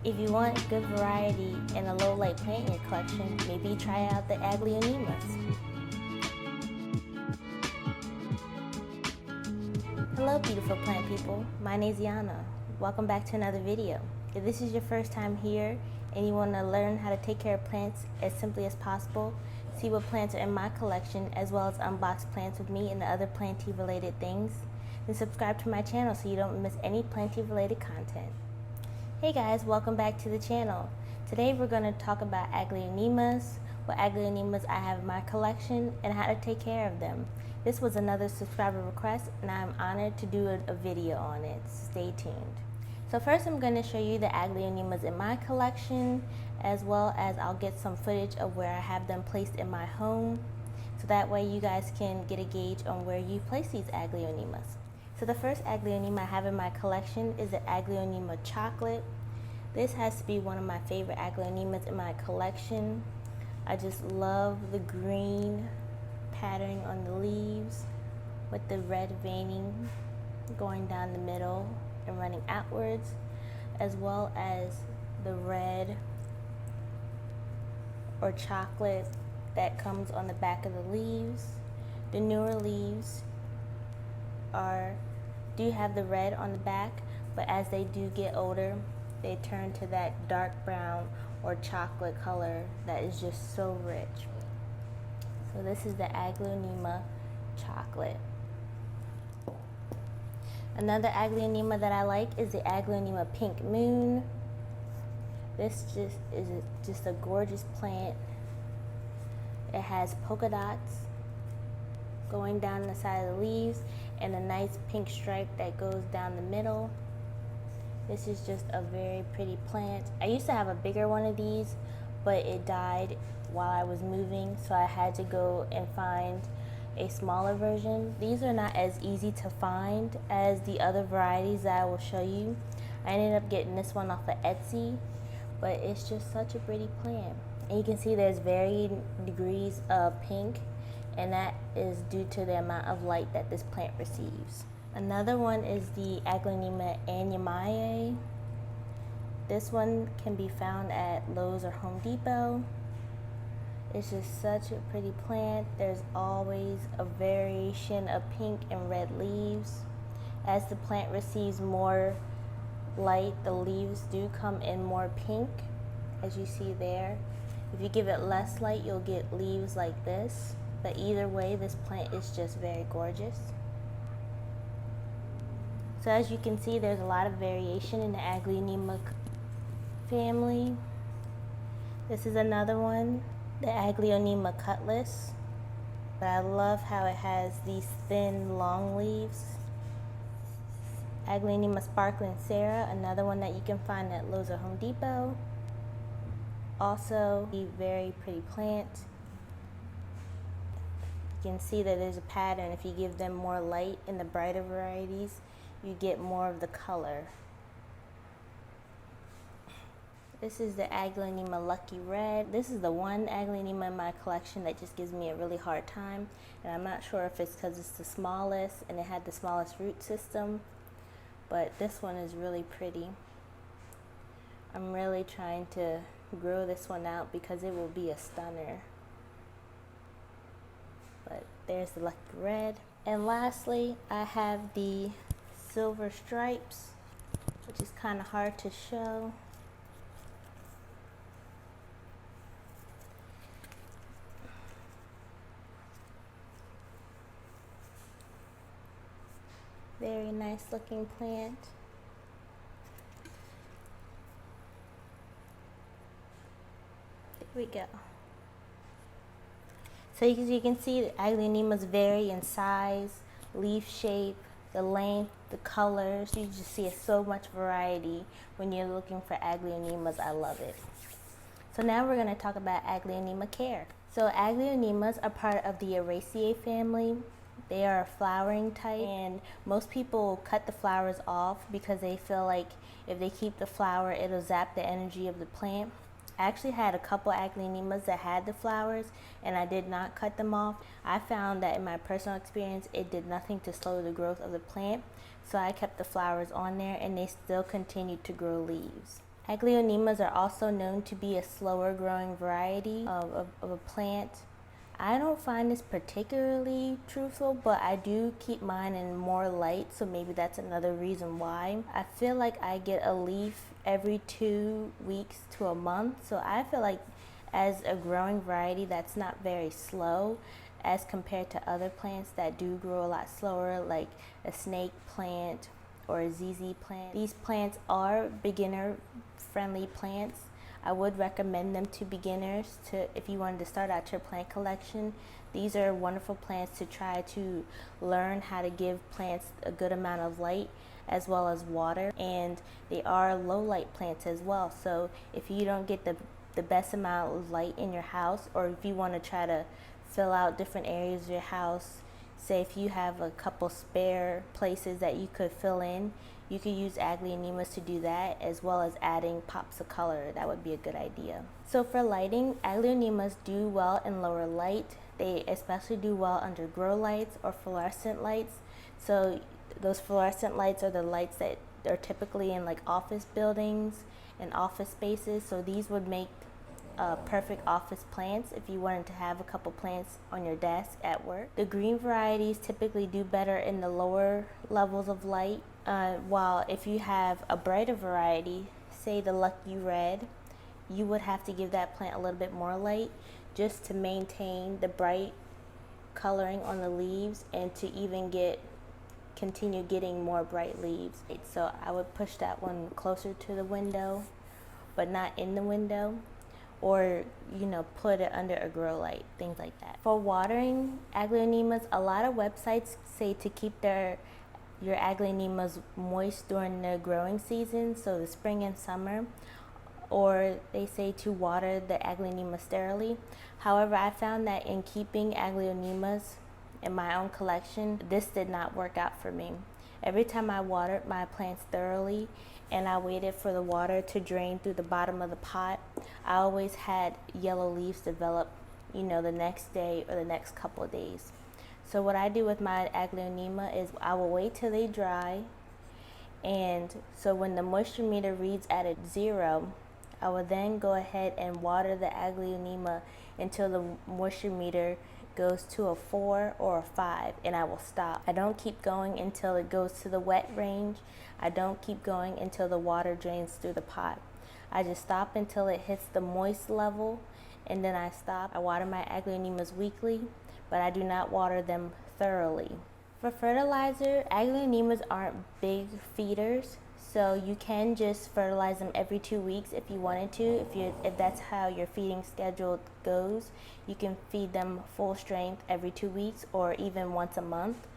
If you want good variety and a low light plant in your collection, maybe try out the Aglaonemas. Hello beautiful plant people, my name is Ayana. Welcome back to another video. If this is your first time here and you want to learn how to take care of plants as simply as possible, see what plants are in my collection as well as unbox plants with me and the other planty related things, then subscribe to my channel so you don't miss any planty related content. Hey guys, welcome back to the channel. Today we're going to talk about Aglaonemas, what Aglaonemas I have in my collection, and how to take care of them. This was another subscriber request and I'm honored to do a video on it. Stay tuned. So first I'm going to show you the Aglaonemas in my collection, as well as I'll get some footage of where I have them placed in my home, so that way you guys can get a gauge on where you place these Aglaonemas. So the first Aglaonema I have in my collection is the Aglaonema Chocolate. This has to be one of my favorite Aglaonemas in my collection. I just love the green patterning on the leaves with the red veining going down the middle and running outwards, as well as the red or chocolate that comes on the back of the leaves. The newer leaves do have the red on the back, but as they do get older, they turn to that dark brown or chocolate color that is just so rich. So this is the Aglaonema Chocolate. Another Aglaonema that I like is the Aglaonema Pink Moon. This is just a gorgeous plant. It has polka dots going down the side of the leaves and a nice pink stripe that goes down the middle. This is just a very pretty plant. I used to have a bigger one of these, but it died while I was moving, so I had to go and find a smaller version. These are not as easy to find as the other varieties that I will show you. I ended up getting this one off of Etsy, but it's just such a pretty plant. And you can see there's varying degrees of pink, and that is due to the amount of light that this plant receives. Another one is the Aglaonema Ayana. This one can be found at Lowe's or Home Depot. It's just such a pretty plant. There's always a variation of pink and red leaves. As the plant receives more light, the leaves do come in more pink, as you see there. If you give it less light, you'll get leaves like this. But either way, this plant is just very gorgeous. So as you can see, there's a lot of variation in the Aglaonema family. This is another one, the Aglaonema Cutlass. But I love how it has these thin, long leaves. Aglaonema Sparkling Sarah, another one that you can find at Lowe's or Home Depot. Also a very pretty plant. You can see that there's a pattern. If you give them more light in the brighter varieties, you get more of the color. This is the Aglaonema Lucky Red. This is the one Aglaonema in my collection that just gives me a really hard time, and I'm not sure if it's because it's the smallest and it had the smallest root system, but this one is really pretty. I'm really trying to grow this one out because it will be a stunner. But there's the Lucky Red. And lastly, I have the Silver Stripes, which is kind of hard to show. Very nice looking plant. There we go. So as you can see, the Aglaonemas vary in size, leaf shape, the length, the colors. You just see so much variety when you're looking for Aglaonemas. I love it. So now we're going to talk about Aglaonema Care. So Aglaonemas are part of the Araceae family. They are a flowering type, and most people cut the flowers off because they feel like if they keep the flower, it'll zap the energy of the plant. I actually had a couple Aglaonemas that had the flowers, and I did not cut them off. I found that in my personal experience, it did nothing to slow the growth of the plant, so I kept the flowers on there, and they still continued to grow leaves. Aglaonemas are also known to be a slower growing variety of a plant. I don't find this particularly truthful, but I do keep mine in more light, so maybe that's another reason why. I feel like I get a leaf every 2 weeks to a month, so I feel like as a growing variety that's not very slow as compared to other plants that do grow a lot slower, like a snake plant or a ZZ plant. These plants are beginner friendly plants. I would recommend them to beginners if you wanted to start out your plant collection. These are wonderful plants to try to learn how to give plants a good amount of light as well as water, and they are low light plants as well. So if you don't get the best amount of light in your house, or if you want to try to fill out different areas of your house, say if you have a couple spare places that you could fill in, you could use Aglaonemas to do that, as well as adding pops of color. That would be a good idea. So for lighting, Aglaonemas do well in lower light. They especially do well under grow lights or fluorescent lights. So those fluorescent lights are the lights that are typically in like office buildings and office spaces. So these would make perfect office plants if you wanted to have a couple plants on your desk at work. The green varieties typically do better in the lower levels of light, while if you have a brighter variety, say the Lucky Red, you would have to give that plant a little bit more light just to maintain the bright coloring on the leaves and to even continue getting more bright leaves. So I would push that one closer to the window, but not in the window, or put it under a grow light, things like that. For watering Aglaonemas, a lot of websites say to keep your Aglaonemas moist during the growing season, so the spring and summer, or they say to water the Aglaonema sterilely. However, I found that in keeping Aglaonemas in my own collection, this did not work out for me. Every time I watered my plants thoroughly and I waited for the water to drain through the bottom of the pot, I always had yellow leaves develop, the next day or the next couple of days. So what I do with my Aglaonema is I will wait till they dry, and so when the moisture meter reads at a 0, I will then go ahead and water the Aglaonema until the moisture meter goes to a 4 or a 5, and I will stop. I don't keep going until it goes to the wet range. I don't keep going until the water drains through the pot. I just stop until it hits the moist level, and then I stop. I water my Aglaonemas weekly, but I do not water them thoroughly. For fertilizer, Aglaonemas aren't big feeders, so you can just fertilize them every 2 weeks if you wanted to. If that's how your feeding schedule goes, you can feed them full strength every 2 weeks or even once a month.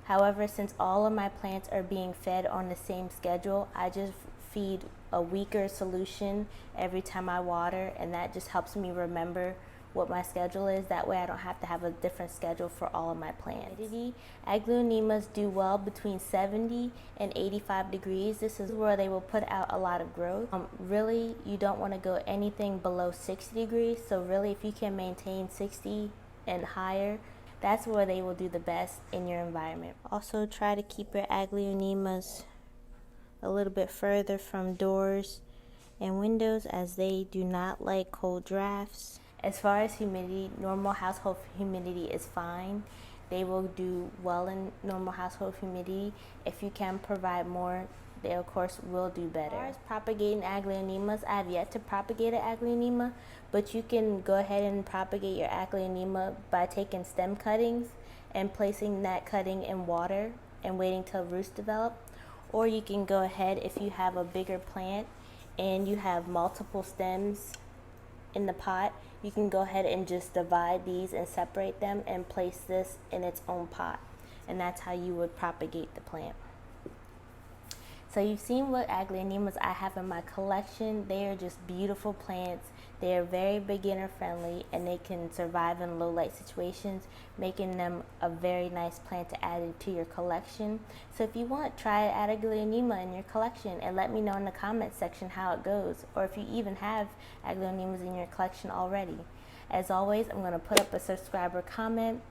However, since all of my plants are being fed on the same schedule, I just feed a weaker solution every time I water, and that just helps me remember what my schedule is. That way I don't have to have a different schedule for all of my plants. Aglaonemas do well between 70 and 85 degrees. This is where they will put out a lot of growth. Really, you don't want to go anything below 60 degrees. So really, if you can maintain 60 and higher, that's where they will do the best in your environment. Also, try to keep your Aglaonemas a little bit further from doors and windows, as they do not like cold drafts. As far as humidity, normal household humidity is fine. They will do well in normal household humidity. If you can provide more, they of course will do better. As far as propagating Aglaonemas, I have yet to propagate an Aglaonema, but you can go ahead and propagate your Aglaonema by taking stem cuttings and placing that cutting in water and waiting till roots develop. Or you can go ahead, if you have a bigger plant and you have multiple stems in the pot, you can go ahead and just divide these and separate them and place this in its own pot, and that's how you would propagate the plant. So you've seen what Aglaonemas I have in my collection. They are just beautiful plants. They are very beginner friendly, and they can survive in low light situations, making them a very nice plant to add to your collection. So if you want, try add Aglaonema in your collection and let me know in the comment section how it goes, or if you even have Aglaonemas in your collection already. As always, I'm going to put up a subscriber comment,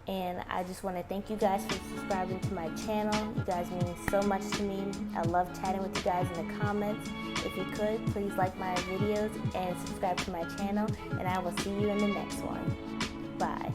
And I just want to thank you guys for subscribing to my channel. You guys mean so much to me. I love chatting with you guys in the comments. If you could, please like my videos and subscribe to my channel. And I will see you in the next one. Bye.